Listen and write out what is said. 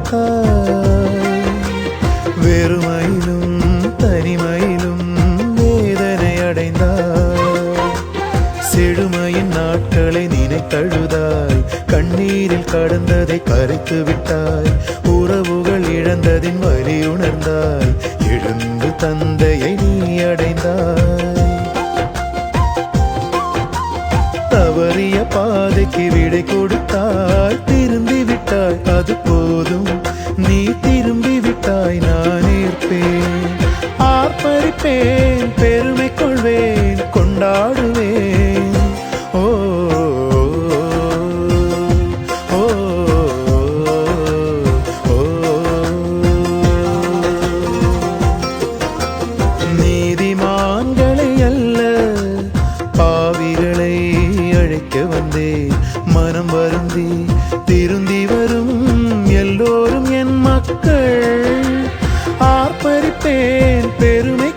கொடுத்தாய். வெறுமையிலும் தனிமையிலும் வேதனை அடைந்தாய். செழுமையின் நாட்களை நினைத்தழுதாய். கண்ணீரில் கடந்ததை கரைத்து விட்டாய். உறவுகள் இழந்ததின் வலி உணர்ந்தாய். எழுந்து தந்தையை நீ அடைந்தாய். தவறிய பாதைக்கு விடை கொடுத்தாய். திரும்பி விட்டாய், அது போதும். நீ திரும்பி விட்டாய், நான் ஏற்பேன். ஆர்ப்பரிப்பேன், பெருமை கொள்வேன், கொண்டாடுவேன். ஓ ஓ ஓ நீதிமான்களை அல்ல பாவிகளை அழைக்க வந்தேன். மனம் வருந்தி திருந்தி வரும் எல்லோரும் என் மக்கள். ஆர்ப்பரிப்பேன், பெருமை